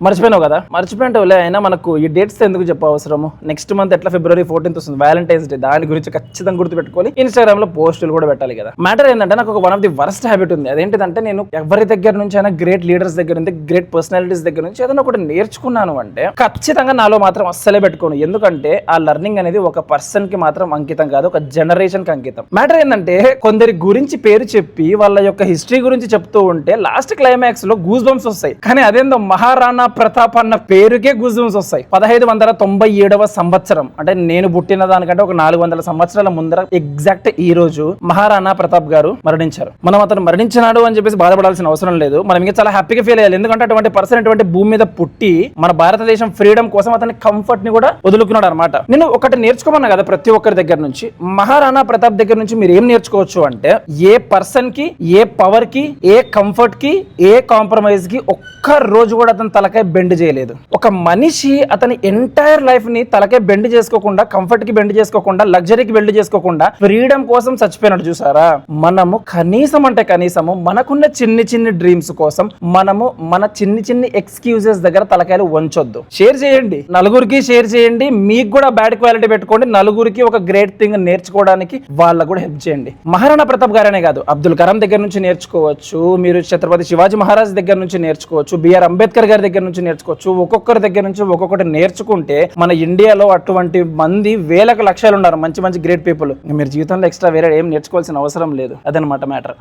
మర్చిపోయినావు కదా, మర్చిపోయినవులే. అయినా మనకు ఈ డేట్స్ ఎందుకు చెప్ప అవసరము. నెక్స్ట్ మంత్ ఎట్లా February 14th వస్తుంది, వ్యాలంటైన్స్ డే. దాని గురించి ఖచ్చితంగా గుర్తుపెట్టుకోవాలి. ఇన్స్టాగ్రామ్ లో పోస్టులు కూడా పెట్టాలి కదా. మ్యాటర్ ఏంటంటే నాకు ఒక one of the worst habit ఉంది. అదేంటిదంటే నేను ఎవరి దగ్గర నుంచి అయినా గ్రేట్ లీడర్స్ దగ్గర నుంచి, గ్రేట్ పర్సనాలిటీస్ దగ్గర నుంచి ఏదైనా ఒకటి నేర్చుకున్నాను అంటే ఖచ్చితంగా నాలో మాత్రం అస్సలే పెట్టుకోను. ఎందుకంటే ఆ లర్నింగ్ అనేది ఒక పర్సన్ కి మాత్రం అంకితం కాదు, ఒక జనరేషన్ కి అంకితం. మ్యాటర్ ఏంటంటే కొందరి గురించి పేరు చెప్పి వాళ్ళ యొక్క హిస్టరీ గురించి చెప్తూ ఉంటే లాస్ట్ క్లైమాక్స్ లో గూస్ బంప్స్ వస్తాయి. కానీ అదేందో మహారాణా ప్రతాప్ అన్న పేరుకే గూస్ బంప్స్ వస్తాయి. 1597వ సంవత్సరం అంటే నేను పుట్టిన దానికంటే ఒక 400 సంవత్సరాల ముందర ఎగ్జాక్ట్ ఈ రోజు మహారాణా ప్రతాప్ గారు మరణించారు. మనం అతను మరణించినాడు అని చెప్పేసి బాధపడాల్సిన అవసరం లేదు. మనం ఇంకా చాలా హ్యాపీగా ఫీల్ అయ్యాలి. ఎందుకంటే అటువంటి పర్సన్ అటువంటి భూమి మీద పుట్టి మన భారతదేశం ఫ్రీడమ్ కోసం అతని కంఫర్ట్ ని కూడా వదులుకున్నాడు అనమాట. నేను ఒకటి నేర్చుకోమన్నా కదా ప్రతి ఒక్కరి దగ్గర నుంచి. మహారాణా ప్రతాప్ దగ్గర నుంచి మీరు ఏం నేర్చుకోవచ్చు అంటే ఏ పర్సన్ కి, ఏ పవర్ కి, ఏ కంఫర్ట్ కి, ఏ కాంప్రమైజ్ కి ఒక్క రోజు కూడా అతను తలకాయ బెండ్ చేయలేదు. ఒక మనిషి అతని ఎంటైర్ లైఫ్ ని తలకాయ బెండ్ చేసుకోకుండా, కంఫర్ట్ కి బెండ్ చేసుకోకుండా, లగ్జరీకి బెండ్ చేసుకోకుండా ఫ్రీడమ్ కోసం చచ్చిపోయినట్టు చూసారా. మనము కనీసం అంటే కనీసము మనకున్న చిన్ని చిన్ని డ్రీమ్స్ కోసం మనము మన చిన్ని చిన్ని ఎక్స్క్యూజెస్ దగ్గర తలకాయలు వంచొద్దు. షేర్ చేయండి, నలుగురికి షేర్ చేయండి. మీకు కూడా బ్యాడ్ క్వాలిటీ పెట్టుకోండి, నలుగురికి ఒక గ్రేట్ థింగ్ నేర్చుకోవడానికి వాళ్ళకు కూడా హెల్ప్ చేయండి. మహారాణా ప్రతాప్ గారనే కాదు, అబ్దుల్ కలాం దగ్గర నుంచి నేర్చుకోవచ్చు, మీరు ఛత్రపతి శివాజీ మహారాజ్ దగ్గర నుంచి నేర్చుకోవచ్చు, బిఆర్ అంబేద్కర్ గారి దగ్గర నుంచి నేర్చుకోవచ్చు. ఒక్కొక్కరి దగ్గర నుంచి ఒక్కొక్కటి నేర్చుకుంటే మన ఇండియాలో అటువంటి మంది వేలకు లక్షలు ఉన్నారు, మంచి మంచి గ్రేట్ పీపుల్. మీరు జీవితంలో ఎక్స్ట్రా వేరే ఏం నేర్చుకోవాల్సిన అవసరం లేదు. అదనమాట మ్యాటర్.